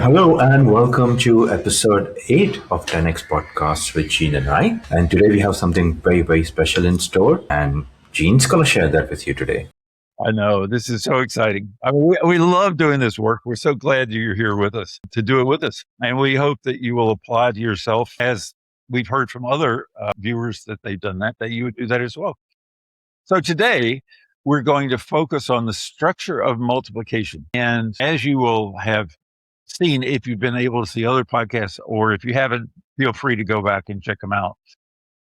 Hello and welcome to episode 8 of 10x Podcast with Gene and I. And today we have something very, very special in store, and Gene's going to share that with you today. I know. This is so exciting. I mean, we love doing this work. We're so glad you're here with us to do it with us. And we hope that you will apply to yourself, as we've heard from other viewers that they've done that you would do that as well. So today, we're going to focus on the structure of multiplication. And as you will have seen, if you've been able to see other podcasts, or if you haven't, feel free to go back and check them out.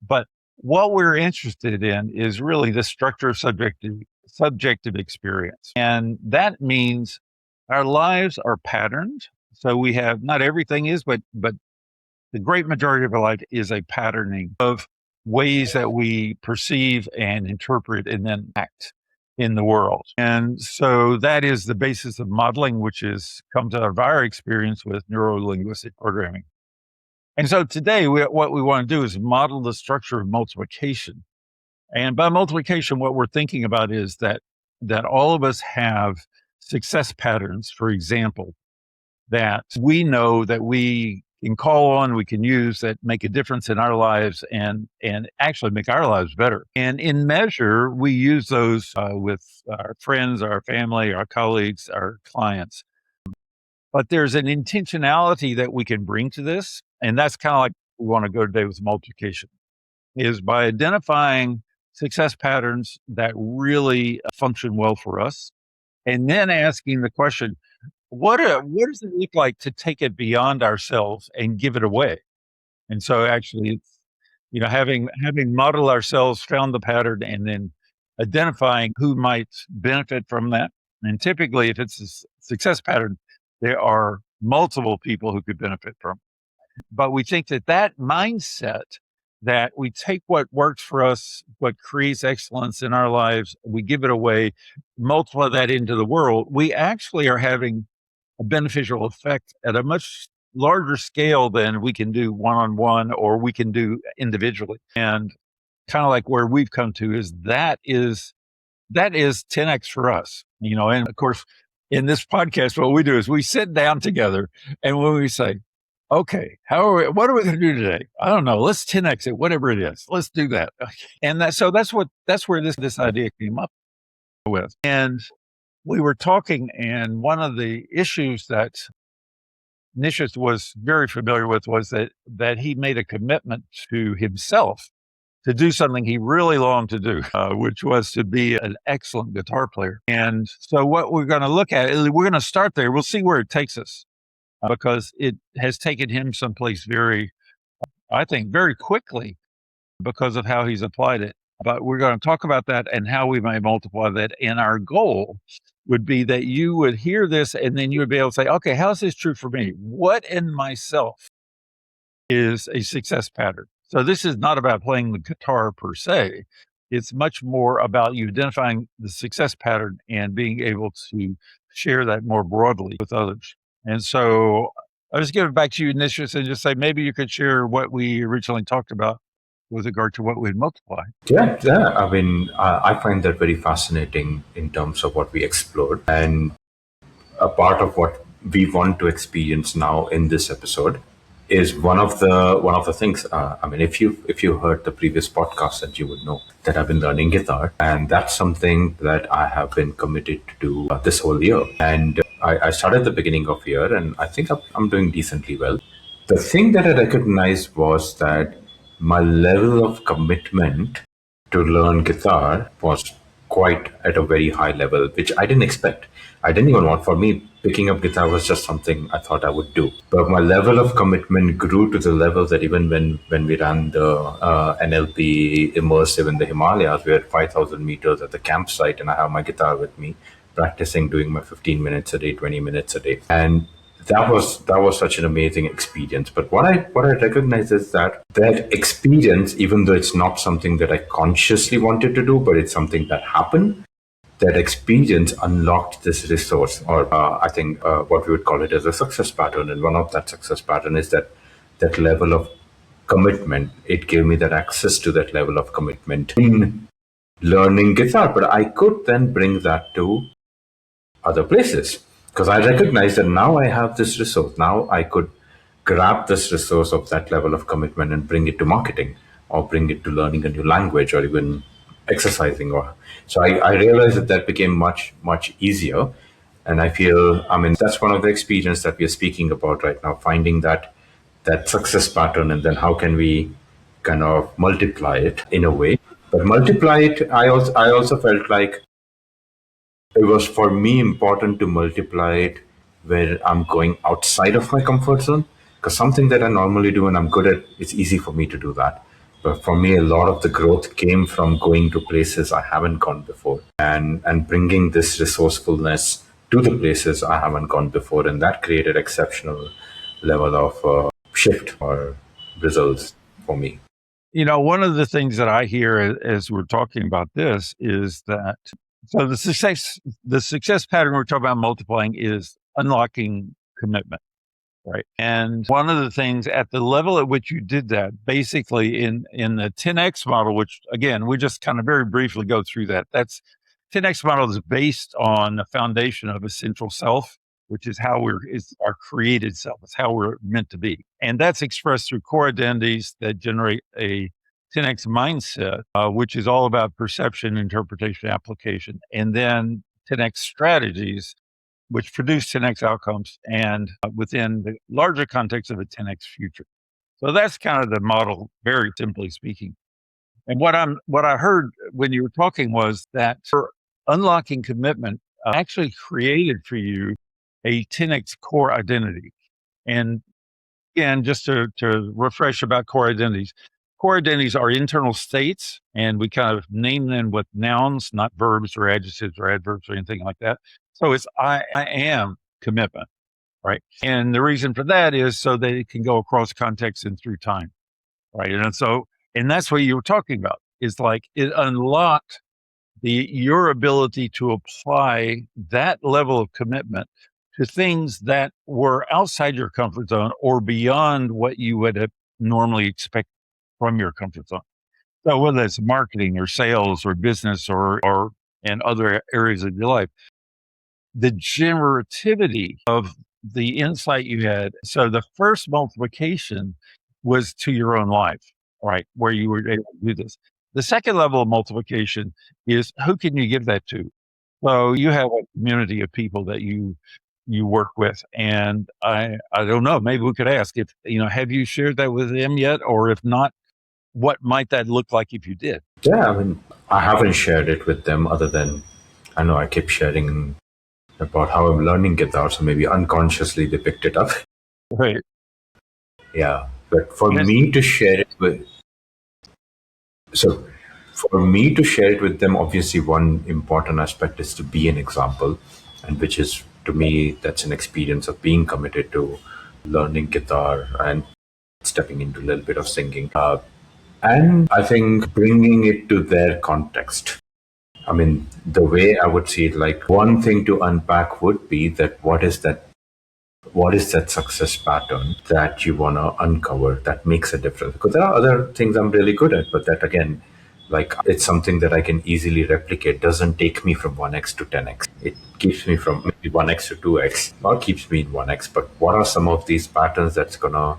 But what we're interested in is really the structure of subjective experience. And that means our lives are patterned. So we have, not everything is, but the great majority of our life is a patterning of ways that we perceive and interpret and then act in the world. And so that is the basis of modeling, which comes out of our experience with neuro-linguistic programming. And so today, what we want to do is model the structure of multiplication. And by multiplication, what we're thinking about is that all of us have success patterns, for example, that we know that we can call on, we can use, that make a difference in our lives and actually make our lives better. And in measure, we use those with our friends, our family, our colleagues, our clients. But there's an intentionality that we can bring to this. And that's kind of like we want to go today with multiplication, is by identifying success patterns that really function well for us. And then asking the question, what does it look like to take it beyond ourselves and give it away? And so actually, it's, having modeled ourselves, found the pattern, and then identifying who might benefit from that. And typically, if it's a success pattern, there are multiple people who could benefit from it. But we think that mindset, that we take what works for us, what creates excellence in our lives, we give it away, multiply that into the world, we actually are having a beneficial effect at a much larger scale than we can do one-on-one or we can do individually. And kind of like where we've come to is that is 10x for us, and of course, in this podcast, what we do is we sit down together and when we say, okay, what are we going to do today? I don't know. Let's 10x it, whatever it is. Let's do that. And that's where this idea came up with. And we were talking, and one of the issues that Nishith was very familiar with was that he made a commitment to himself to do something he really longed to do, which was to be an excellent guitar player. And so what we're going to look at is we're going to start there. We'll see where it takes us, because it has taken him someplace I think, very quickly because of how he's applied it. But we're going to talk about that and how we may multiply that. And our goal would be that you would hear this and then you would be able to say, okay, how is this true for me? What in myself is a success pattern? So this is not about playing the guitar per se. It's much more about you identifying the success pattern and being able to share that more broadly with others. And so I'll just give it back to you, Nishith, and just say, maybe you could share what we originally talked about with regard to what we'd multiply. Yeah. I mean, I find that very fascinating in terms of what we explored. And a part of what we want to experience now in this episode is one of the things. I mean, if you heard the previous podcast, that you would know that I've been learning guitar, and that's something that I have been committed to do this whole year. And I started at the beginning of the year, and I think I'm doing decently well. The thing that I recognized was that my level of commitment to learn guitar was quite at a very high level, which I didn't expect. I didn't even want. For me, picking up guitar was just something I thought I would do. But my level of commitment grew to the level that even when we ran the NLP immersive in the Himalayas, we had 5,000 meters at the campsite, and I have my guitar with me, practicing, doing my 15 minutes a day, 20 minutes a day. And that was such an amazing experience. But what I recognize is that experience, even though it's not something that I consciously wanted to do, but it's something that happened, that experience unlocked this resource, or I think what we would call it as a success pattern. And one of that success pattern is that level of commitment. It gave me that access to that level of commitment in learning guitar. But I could then bring that to other places. because I recognize that now I have this resource. Now I could grab this resource of that level of commitment and bring it to marketing or bring it to learning a new language or even exercising. Or so I realized that that became much easier. And I feel, I mean, that's one of the experience that we are speaking about right now, finding that success pattern, and then how can we kind of multiply it in a way. But multiply it, I also felt like it was for me important to multiply it where I'm going outside of my comfort zone. Because something that I normally do and I'm good at, it's easy for me to do that. But for me, a lot of the growth came from going to places I haven't gone before, and bringing this resourcefulness to the places I haven't gone before. And that created exceptional level of shift or results for me. One of the things that I hear as we're talking about this is that so the success pattern we're talking about multiplying is unlocking commitment, right? And one of the things at the level at which you did that, basically in the 10x model, which again we just kind of very briefly go through that. That's 10x model is based on the foundation of essential self, which is is our created self. It's how we're meant to be. And that's expressed through core identities that generate a 10x mindset, which is all about perception, interpretation, application, and then 10x strategies, which produce 10x outcomes and within the larger context of a 10x future. So that's kind of the model, very simply speaking. And what I heard when you were talking was that for unlocking commitment actually created for you a 10x core identity. And again, just to refresh about core identities are internal states, and we kind of name them with nouns, not verbs or adjectives or adverbs or anything like that. So it's I am commitment, right? And the reason for that is so that it can go across context and through time, right? And that's what you were talking about. Is like it unlocked your ability to apply that level of commitment to things that were outside your comfort zone or beyond what you would have normally expect from your comfort zone. So whether it's marketing or sales or business or in other areas of your life, the generativity of the insight you had. So the first multiplication was to your own life, right? Where you were able to do this. The second level of multiplication is who can you give that to? So you have a community of people that you work with, and I don't know, maybe we could ask if have you shared that with them yet, or if not, what might that look like if you did? Yeah, I mean, I haven't shared it with them other than I know I keep sharing about how I'm learning guitar, so maybe unconsciously they picked it up. Right. Yeah, but for Yes. me to share it with, so for me to share it with them, obviously one important aspect is to be an example, and which is to me that's an experience of being committed to learning guitar and stepping into a little bit of singing, and I think bringing it to their context. I mean, the way I would see it, like one thing to unpack would be that what is that success pattern that you want to uncover that makes a difference? Because there are other things I'm really good at, but that again, like it's something that I can easily replicate. Doesn't take me from 1x to 10x. It keeps me from maybe 1x to 2x, or keeps me in 1x. But what are some of these patterns that's gonna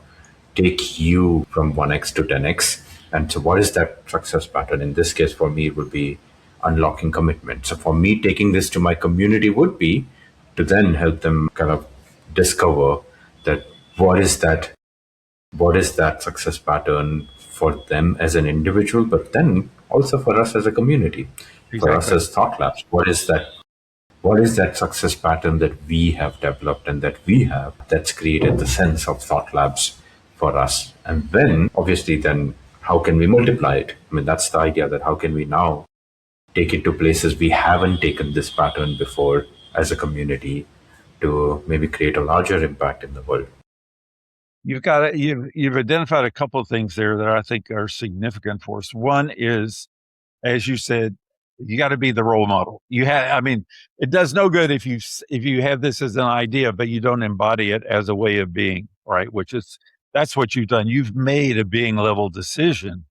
take you from 1x to 10x? And so, what is that success pattern? In this case, for me, it would be unlocking commitment. So, for me, taking this to my community would be to then help them kind of discover that what is that what is that success pattern for them as an individual, but then also for us as a community, for us Exactly. as thought labs. What is that success pattern that we have developed and that we have that's created the sense of thought labs for us? And then obviously then how can we multiply it? I mean, that's the idea, that how can we now take it to places we haven't taken this pattern before as a community to maybe create a larger impact in the world. You've identified a couple of things there that I think are significant for us. One is, as you said, you got to be the role model. I mean, it does no good if you have this as an idea, but you don't embody it as a way of being, right? That's what you've done. You've made a being level decision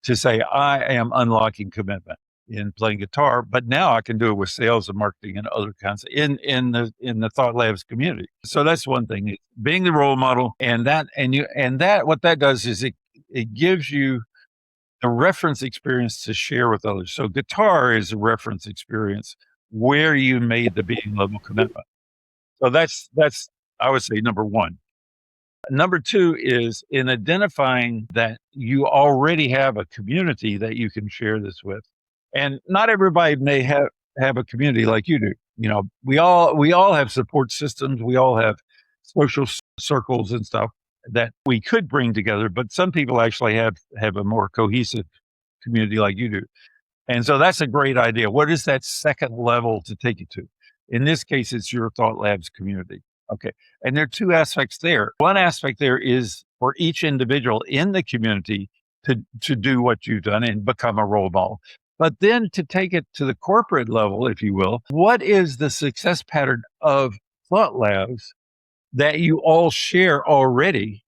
to say, I am unlocking commitment. in playing guitar, but now I can do it with sales and marketing and other kinds in the Thought Labs community. So that's one thing, being the role model, and that what that does is it gives you the reference experience to share with others. So guitar is a reference experience where you made the being level commitment. So that's I would say number one. Number two is in identifying that you already have a community that you can share this with. And not everybody may have a community like you do. You know, we all have support systems, we all have social circles and stuff that we could bring together, but some people actually have a more cohesive community like you do. And so that's a great idea. What is that second level to take you to? In this case, it's your Thought Labs community. Okay. And there are two aspects there. One aspect there is for each individual in the community to do what you've done and become a role model. But then to take it to the corporate level, if you will, what is the success pattern of Thought Labs that you all share already?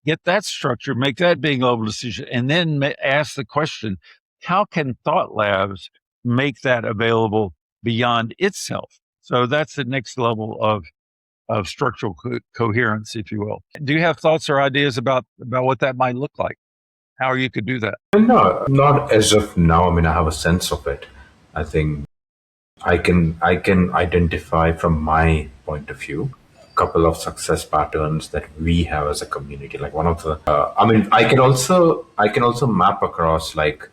Get that structure, make that being level decision, and then ask the question, how can Thought Labs make that available beyond itself? So that's the next level of structural coherence, if you will. Do you have thoughts or ideas about what that might look like? How you could do that? No, not as of now. I mean, I have a sense of it. I think I can identify from my point of view a couple of success patterns that we have as a community. Like one of the, I mean, I can also map across like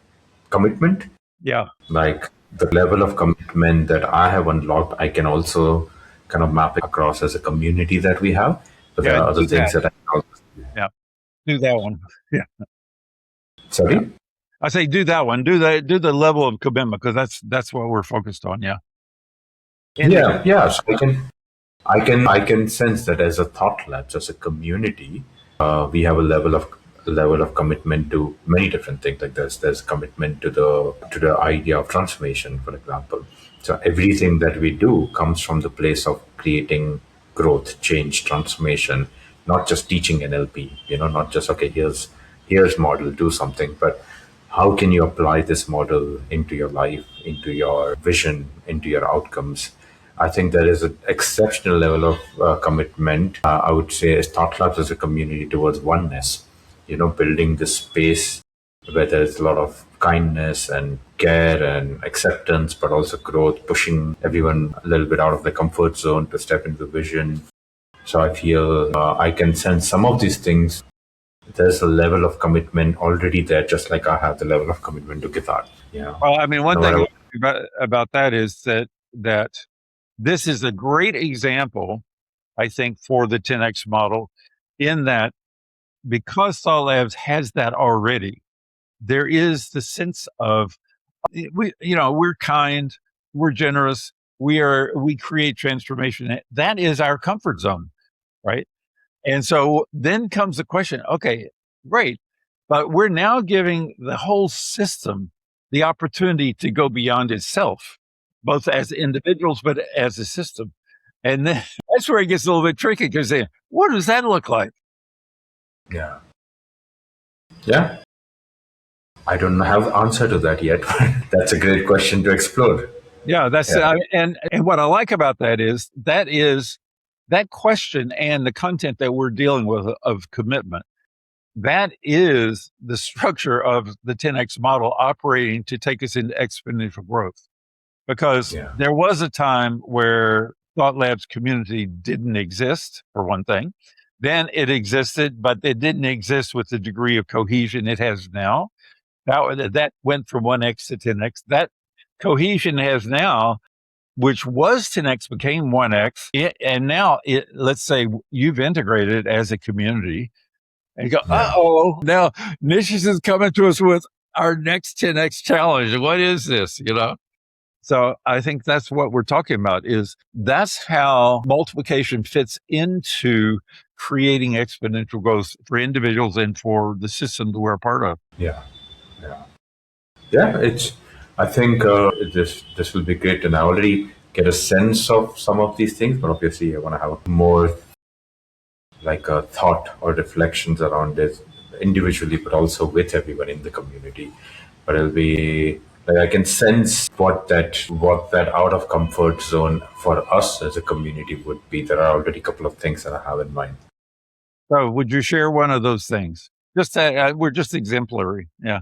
commitment, Yeah. like the level of commitment that I have unlocked. I can also kind of map it across as a community that we have. But there Yeah. are other Do things that. that I can also, Yeah. Do that one. Yeah. Yeah. sorry. I say do that one. Do the level of commitment because that's what we're focused on. Yeah. In the Yeah, yeah. So I can sense that as a thought labs, as a community, we have a level of commitment to many different things. Like there's commitment to the idea of transformation, for example. So everything that we do comes from the place of creating growth, change, transformation, not just teaching NLP. Not just okay, here's model, do something, but how can you apply this model into your life, into your vision, into your outcomes? I think there is an exceptional level of commitment. I would say as Thought Labs as a community towards oneness, building this space where there's a lot of kindness and care and acceptance, but also growth, pushing everyone a little bit out of their comfort zone to step into the vision. So I feel I can sense some of these things. There's a level of commitment already there, just like I have the level of commitment to guitar. Well, I mean, one No thing matter. about that is that this is a great example, I think, for the 10x model, in that because Thought Labs has that already, there is the sense of we're kind, we're generous, we create transformation. That is our comfort zone, right? And so then comes the question, okay, great, but we're now giving the whole system the opportunity to go beyond itself, both as individuals, but as a system. And then that's where it gets a little bit tricky because what does that look like? Yeah. Yeah. I don't have the answer to that yet. That's a great question to explore. Yeah, that's Yeah. and what I like about that is that question and the content that we're dealing with of commitment. That is the structure of the 10x model operating to take us into exponential growth. Because Yeah. there was a time where Thought Labs community didn't exist, for one thing. Then it existed, but it didn't exist with the degree of cohesion it has now. That went from 1x to 10x. That cohesion has now, which was 10x, became 1x. And now, let's say you've integrated it as a community and you go, Yeah. uh-oh, now Nishith is coming to us with our next 10x challenge. What is this? So I think that's what we're talking about is that's how multiplication fits into creating exponential growth for individuals and for the system that we're a part of. Yeah. Yeah. Yeah. I think this will be great, and I already get a sense of some of these things, but obviously I want to have more like a thought or reflections around this individually, but also with everyone in the community. But it'll be Like I can sense what that out of comfort zone for us as a community would be. There are already a couple of things that I have in mind. So, would you share one of those things? Just we're just exemplary. Yeah.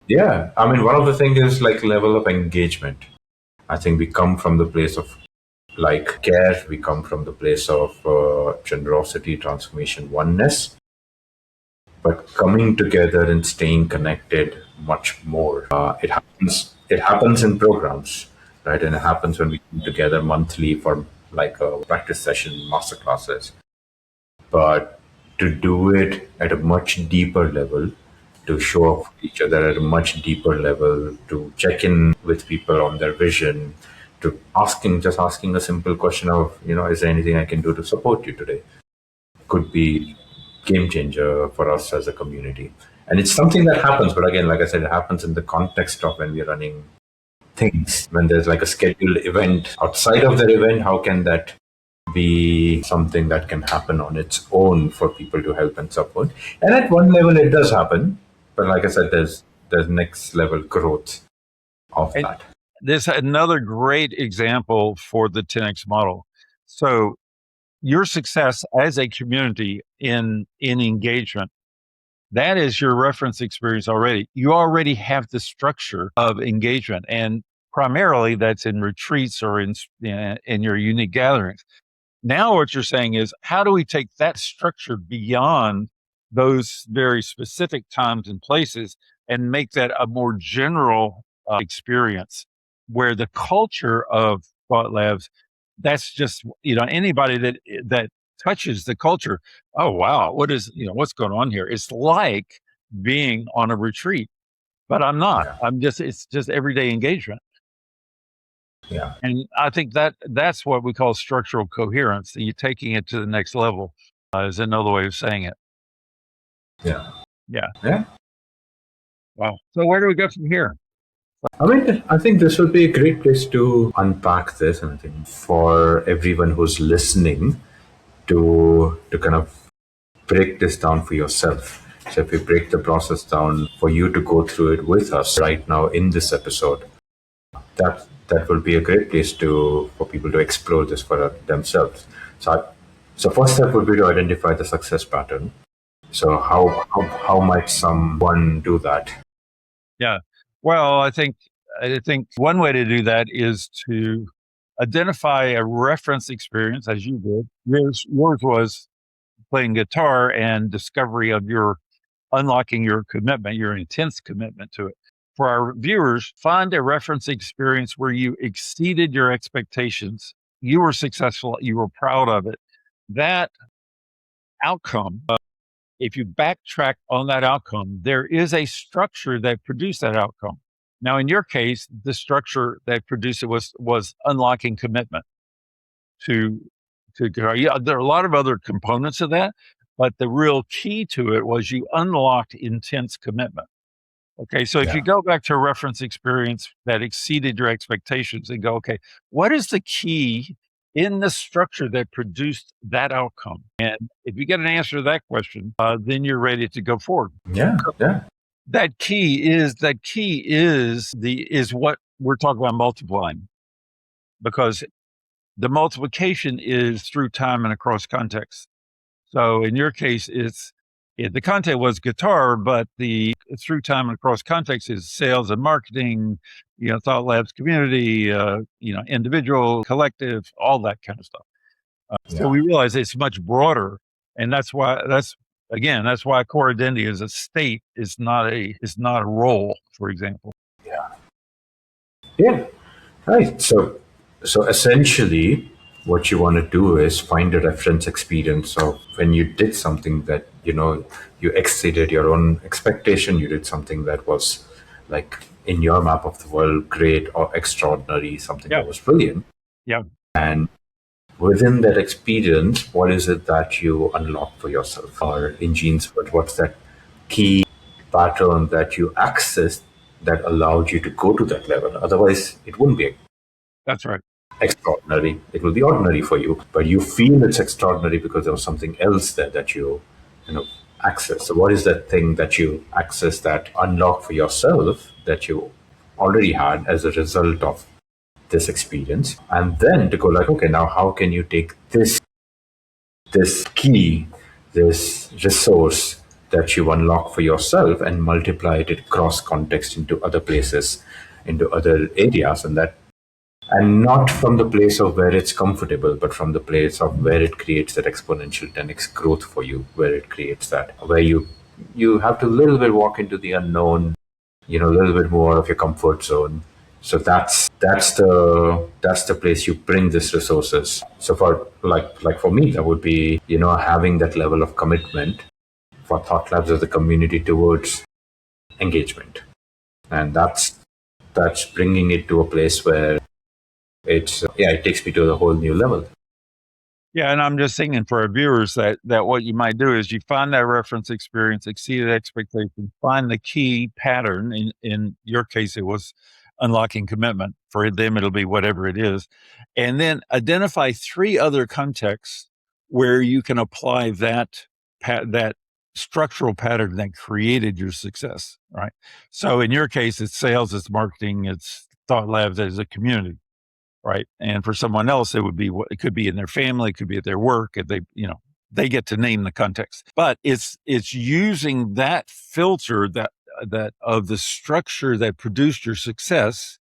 Yeah, I mean, one of the things is like level of engagement. I think we come from the place of like care. We come from the place of generosity, transformation, oneness, but coming together and staying connected much more. It happens. It happens in programs, right? And it happens when we come together monthly for like a practice session, master classes. But to do it at a much deeper level, to show up for each other at a much deeper level, to check in with people on their vision, to asking a simple question of, is there anything I can do to support you today? Could be game changer for us as a community. And it's something that happens, but again, like I said, it happens in the context of when we're running things. When there's like a scheduled event outside of the event, how can that be something that can happen on its own for people to help and support? And at one level, it does happen, but like I said, there's next level growth of And that. this another great example for the 10x model. So, your success as a community in engagement, that is your reference experience already. You already have the structure of engagement, and primarily that's in retreats or in your unique gatherings. Now, what you're saying is, how do we take that structure beyond those very specific times and places and make that a more general experience where the culture of Thought Labs, that's just, anybody that touches the culture, oh, wow, what's going on here? It's like being on a retreat, but I'm not. Yeah. It's just everyday engagement. Yeah. And I think that's what we call structural coherence. You taking it to the next level is another way of saying it. Yeah. Yeah. Yeah. Wow. So where do we go from here? I mean, I think this will be a great place to unpack this, and I think for everyone who's listening to kind of break this down for yourself. So if we break the process down for you to go through it with us right now in this episode, that will be a great place to for people to explore this for themselves. So first step would be to identify the success pattern. So how might someone do that? Yeah. Well, I think one way to do that is to identify a reference experience, as you did. Yours was playing guitar and discovery of your unlocking your commitment, your intense commitment to it. For our viewers, find a reference experience where you exceeded your expectations. You were successful. You were proud of it. That outcome, if you backtrack on that outcome, there is a structure that produced that outcome. Now, in your case, the structure that produced it was unlocking commitment to guitar. Yeah, there are a lot of other components of that, but the real key to it was you unlocked intense commitment. Okay, so if you Yeah. go back to a reference experience that exceeded your expectations and go, okay, what is the key in the structure that produced that outcome? And if you get an answer to that question, then you're ready to go forward. Yeah. Yeah. That key is what we're talking about multiplying, because the multiplication is through time and across context. So in your case, the content was guitar, but the through time and across context is sales and marketing, Thought Labs community, individual, collective, all that kind of stuff. So Yeah. we realize it's much broader, and that's why core identity is a state, is not a role, for example. Yeah. Yeah. Right. So essentially, what you want to do is find a reference experience of when you did something that you exceeded your own expectation. You did something that was like in your map of the world, great or extraordinary, something Yeah, that was brilliant. yeah, And within that experience, what is it that you unlock for yourself? Or in Gene's words, what's that key pattern that you accessed that allowed you to go to that level? Otherwise, it wouldn't be that's right. extraordinary. It will be ordinary for you, but you feel it's extraordinary because there was something else there that you access. So, what is that thing that you access that unlock for yourself that you already had as a result of this experience, and then to go like, okay, now how can you take this key, this resource that you unlock for yourself and multiply it cross context into other places, into other areas, and not from the place of where it's comfortable, but from the place of where it creates that exponential 10x growth for you, where it creates that, where you have to a little bit walk into the unknown, a little bit more of your comfort zone. So that's the place you bring these resources. So for like for me, that would be having that level of commitment for Thought Labs as a community towards engagement, and that's bringing it to a place where it takes me to a whole new level. Yeah, and I'm just thinking for our viewers that what you might do is you find that reference experience, exceeded expectations, find the key pattern. In your case, it was unlocking commitment. For them, it'll be whatever it is, and then identify 3 other contexts where you can apply that structural pattern that created your success. Right. So in your case, it's sales, it's marketing, it's Thought Labs as a community. Right. And for someone else, it could be in their family, it could be at their work. If they get to name the context, but it's using that filter that of the structure that produced your success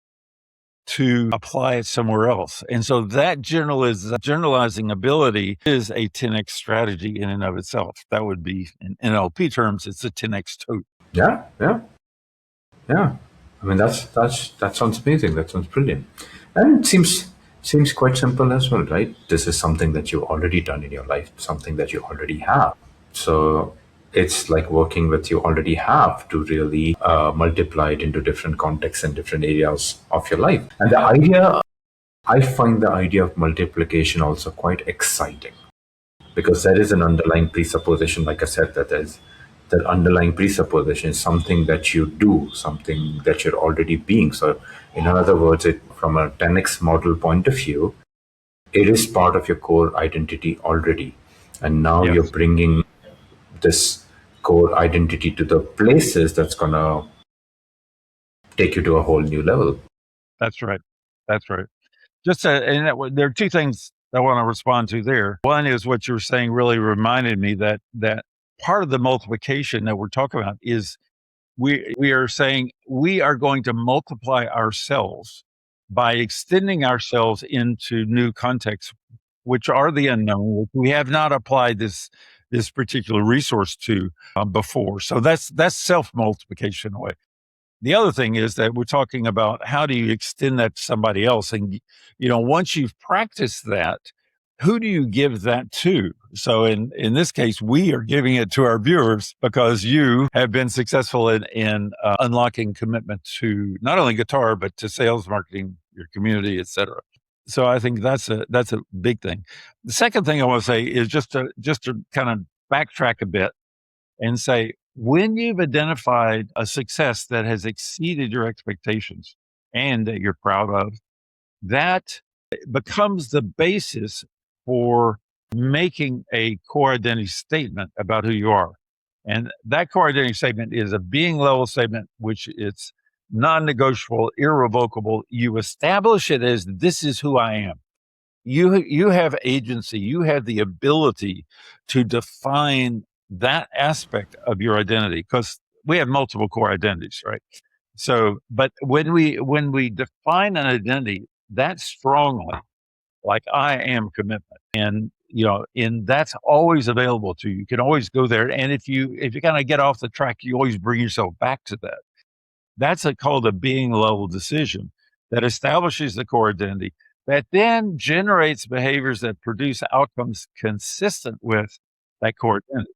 to apply it somewhere else. And so that generalizing ability is a 10x strategy in and of itself. That would be in NLP terms, it's a 10x tote. Yeah, yeah, yeah. I mean, that sounds amazing. That sounds brilliant, and it seems quite simple as well, right? This is something that you've already done in your life, something that you already have. So it's like working with you already have to really multiply it into different contexts and different areas of your life. And I find the idea of multiplication also quite exciting because there is an underlying presupposition, like I said, that underlying presupposition is something that you do, something that you're already being. So, in other words, from a 10x model point of view, it is part of your core identity already. And now you're Yes, bringing this core identity to the places that's going to take you to a whole new level. that's right. That's right. There are 2 things I want to respond to there. One is what you were saying really reminded me that part of the multiplication that we're talking about is we are saying we are going to multiply ourselves by extending ourselves into new contexts, which are the unknown, which we have not applied this particular resource to before. So that's self multiplication away. The other thing is that we're talking about how do you extend that to somebody else? And, once you've practiced that, who do you give that to? So in this case, we are giving it to our viewers because you have been successful in unlocking commitment to not only guitar, but to sales, marketing, your community, et cetera. So I think that's a big thing. The second thing I want to say is just to kind of backtrack a bit and say, when you've identified a success that has exceeded your expectations and that you're proud of, that becomes the basis for making a core identity statement about who you are. And that core identity statement is a being level statement, which it's non-negotiable, irrevocable. You establish it as this is who I am. You have agency, you have the ability to define that aspect of your identity because we have multiple core identities, right? So, but when we define an identity that strongly, like I am commitment, and and that's always available to you. You can always go there, and if you kind of get off the track, you always bring yourself back to that. That's called a being level decision that establishes the core identity that then generates behaviors that produce outcomes consistent with that core identity.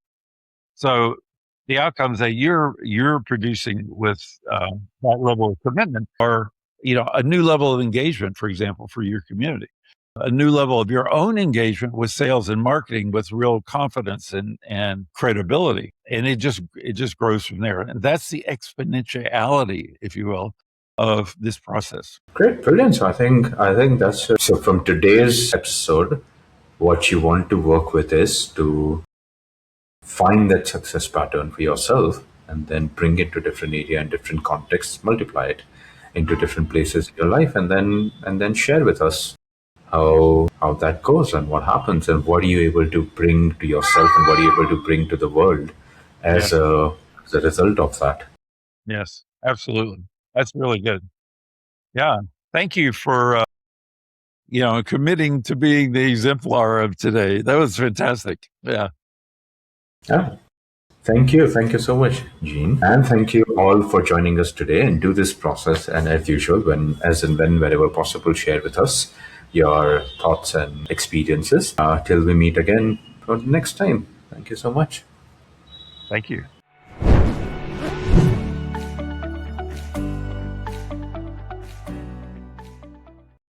So the outcomes that you're producing with that level of commitment are, a new level of engagement, for example, for your community, a new level of your own engagement with sales and marketing with real confidence and credibility. And it just grows from there. And that's the exponentiality, if you will, of this process. Great, brilliant. So I think that's it. So from today's episode, what you want to work with is to find that success pattern for yourself and then bring it to different area and different contexts, multiply it. into different places in your life, and then share with us how that goes and what happens and what are you able to bring to yourself and what are you able to bring to the world Yes. as a result of that. Yes, absolutely. That's really good. Yeah. Thank you for, committing to being the exemplar of today. That was fantastic. Yeah. Yeah. Thank you. Thank you so much, Gene. And thank you all for joining us today and do this process. And as usual, as and when, wherever possible, share with us your thoughts and experiences. Till we meet again for the next time. Thank you so much. Thank you.